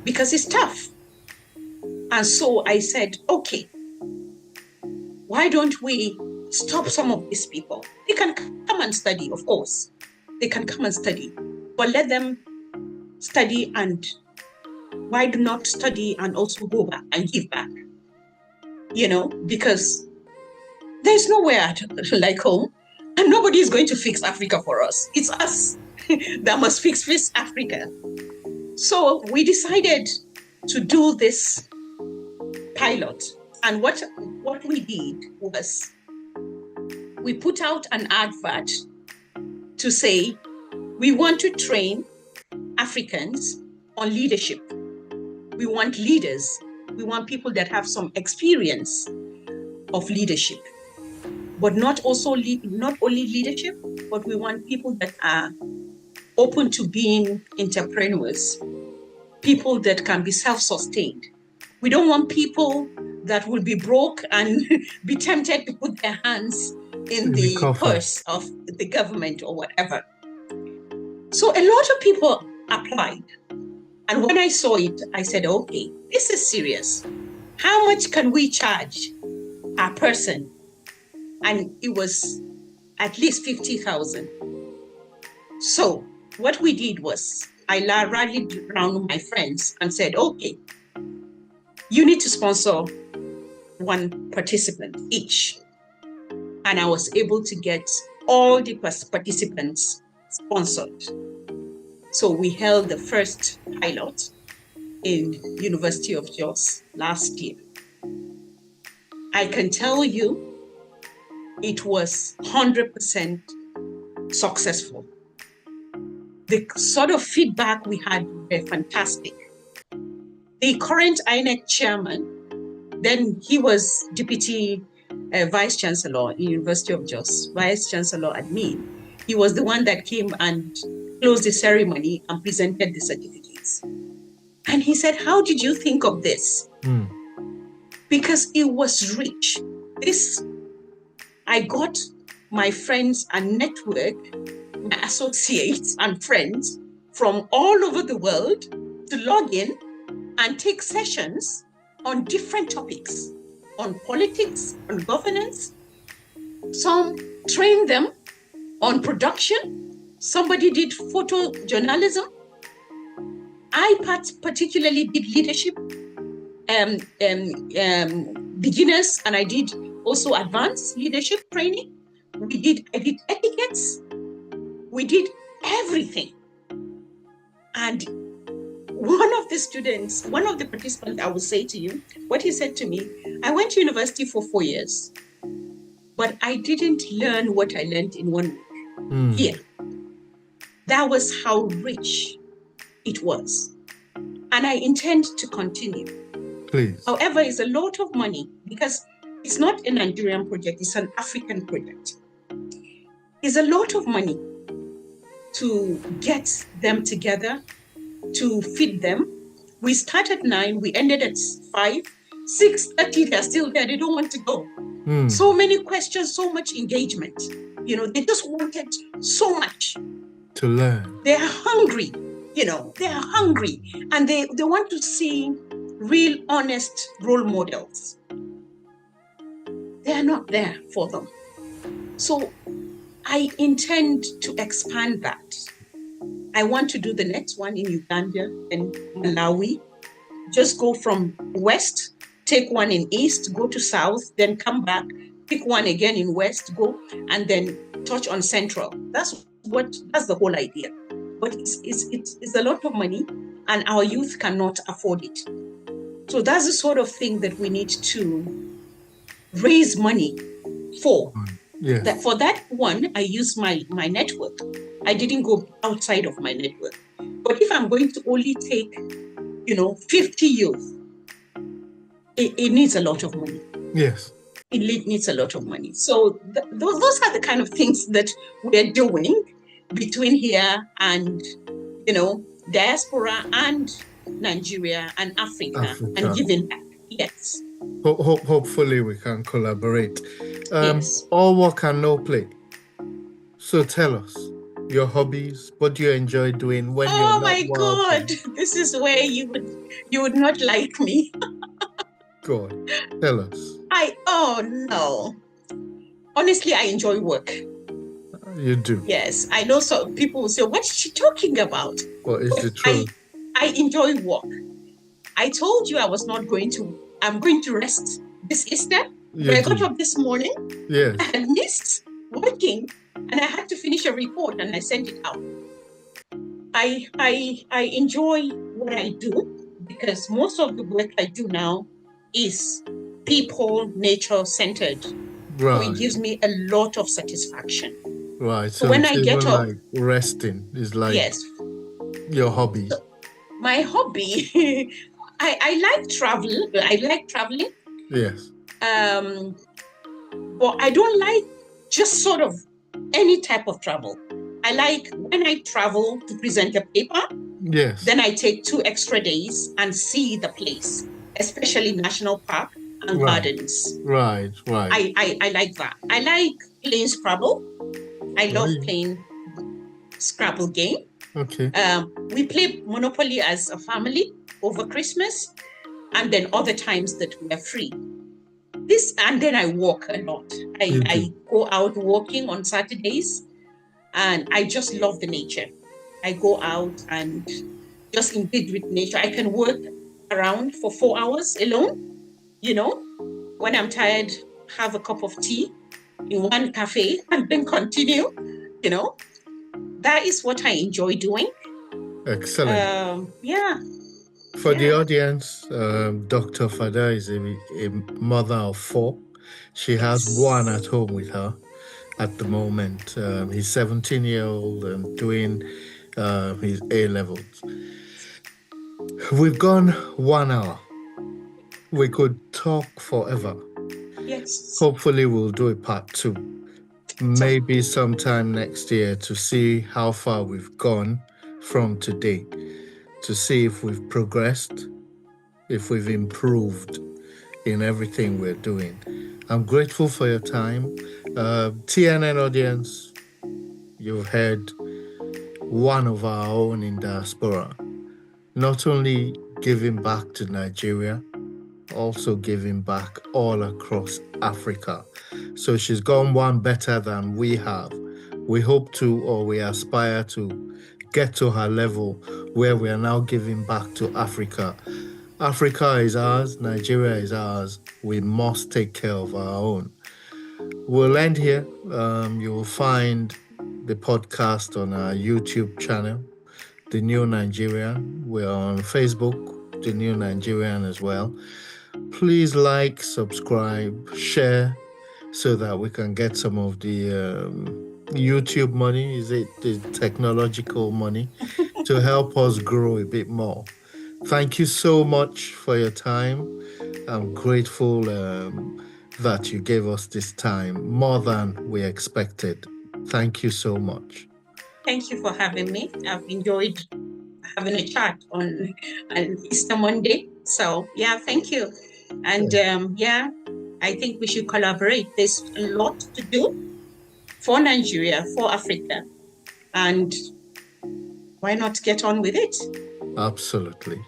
Speaker 2: because it's tough. And so I said, okay, why don't we stop some of these people? They can come and study, of course. They can come and study, but let them study, and why do not study and also go back and give back? because there's nowhere like home, and nobody is going to fix Africa for us. It's us that must fix Africa. So we decided to do this pilot. And what we did was we put out an advert to say, we want to train Africans on leadership. We want leaders. We want people that have some experience of leadership, but not only leadership, but we want people that are open to being entrepreneurs, people that can be self-sustained. We don't want people that will be broke and be tempted to put their hands in the purse of the government or whatever. So a lot of people applied. And when I saw it, I said, okay, this is serious. How much can we charge a person? And it was at least 50,000. So what we did was I rallied around my friends and said, okay, you need to sponsor one participant each. And I was able to get all the participants sponsored. So we held the first pilot in University of Jos last year. I can tell you it was 100% successful. The sort of feedback we had were fantastic. The current INEC chairman, then he was deputy vice chancellor in University of Jos, vice chancellor admin. He was the one that came and closed the ceremony and presented the certificates. And he said, how did you think of this? Because it was rich. I got my friends and network, my associates and friends from all over the world to log in and take sessions on different topics, on politics, on governance. Some trained them on production. Somebody did photojournalism. I particularly did leadership, beginners, and I did also advanced leadership training. I did etiquettes. We did everything. And one of the participants, I will say to you, what he said to me, I went to university for 4 years, but I didn't learn what I learned in 1 week here. That was how rich it was. And I intend to continue.
Speaker 1: Please.
Speaker 2: However, it's a lot of money because it's not a Nigerian project, it's an African project. It's a lot of money to get them together, to feed them. We started at 9, we ended at 5, 6:30, they're still there, they don't want to go. So many questions, so much engagement. They just wanted so much.
Speaker 1: To learn.
Speaker 2: They are hungry, they are hungry. And they want to see real, honest role models. They are not there for them. So I intend to expand that. I want to do the next one in Uganda and Malawi. Just go from west, take one in east, go to south, then come back, pick one again in west, go, and then touch on central. That's the whole idea. But it's a lot of money, and our youth cannot afford it. So that's the sort of thing that we need to raise money for.
Speaker 1: Yes.
Speaker 2: For that one, I use my network. I didn't go outside of my network. But if I'm going to only take, 50 youth, it needs a lot of money.
Speaker 1: Yes.
Speaker 2: It needs a lot of money. So those are the kind of things that we're doing between here and, diaspora and Nigeria and Africa. And giving back. Yes.
Speaker 1: Hopefully we can collaborate.
Speaker 2: Yes.
Speaker 1: All work and no play. So tell us your hobbies. What do you enjoy doing when you're not
Speaker 2: Oh my God! This is where you would not like me.
Speaker 1: Go on. Tell us.
Speaker 2: No. Honestly, I enjoy work.
Speaker 1: You do?
Speaker 2: Yes. I know some people will say, what is she talking about?
Speaker 1: What is the truth?
Speaker 2: I enjoy work. I told you I'm going to rest this Easter.
Speaker 1: You
Speaker 2: I got
Speaker 1: did.
Speaker 2: up this morning.
Speaker 1: Yes.
Speaker 2: I had missed working, and I had to finish a report, and I sent it out. I enjoy what I do because most of the work I do now is people, nature centered. So it
Speaker 1: Right.
Speaker 2: gives me a lot of satisfaction.
Speaker 1: Right.
Speaker 2: So
Speaker 1: So
Speaker 2: when
Speaker 1: it's
Speaker 2: I get
Speaker 1: even
Speaker 2: up,
Speaker 1: like resting is like
Speaker 2: yes,
Speaker 1: your hobby.
Speaker 2: so my hobby, I like travel. I like traveling.
Speaker 1: Yes.
Speaker 2: But I don't like just sort of any type of travel. I like when I travel to present a paper,
Speaker 1: Yes.
Speaker 2: then I take 2 extra days and see the place, especially national park and
Speaker 1: Right.
Speaker 2: gardens.
Speaker 1: Right. Right.
Speaker 2: I like that. I like playing Scrabble. I love
Speaker 1: Right.
Speaker 2: playing Scrabble game.
Speaker 1: Okay.
Speaker 2: We play Monopoly as a family over Christmas, and then other times that we're free. And then I walk a lot.
Speaker 1: You
Speaker 2: I
Speaker 1: do.
Speaker 2: go out walking on Saturdays, and I just love the nature. I go out and just engage with nature. I can work around for 4 hours alone, you know. When I'm tired, have a cup of tea in one cafe and then continue, you know. That is what I enjoy doing.
Speaker 1: Excellent.
Speaker 2: Yeah,
Speaker 1: For the
Speaker 2: yeah.
Speaker 1: audience, Dr. Fada is a mother of 4. She has one
Speaker 2: Yes.
Speaker 1: at home with her at the moment. He's 17-year-old and doing his A levels. We've gone 1 hour. We could talk forever.
Speaker 2: Yes.
Speaker 1: Hopefully, we'll do a part 2.
Speaker 2: So,
Speaker 1: Maybe sometime next year to see how far we've gone from today, to see if we've progressed, if we've improved in everything we're doing. I'm grateful for your time. TNN audience, you've heard one of our own in Diaspora, not only giving back to Nigeria, also giving back all across Africa. So she's gone one better than we have. We hope to, or we aspire to, get to her level where we are now giving back to Africa. Africa is ours, Nigeria is ours. We must take care of our own. We'll end here. You will find the podcast on our YouTube channel, The New Nigerian. We're on Facebook, The New Nigerian as well. Please like, subscribe, share so that we can get some of the YouTube money, is it the technological money, to help us grow a bit more. Thank you so much for your time. I'm grateful that you gave us this time, more than we expected. Thank you so much.
Speaker 2: thank you for having me. I've enjoyed having a chat on Easter Monday. So, yeah, thank you. And yeah, I think we should collaborate. There's a lot to do for Nigeria, for Africa. And why not get on with it?
Speaker 1: Absolutely.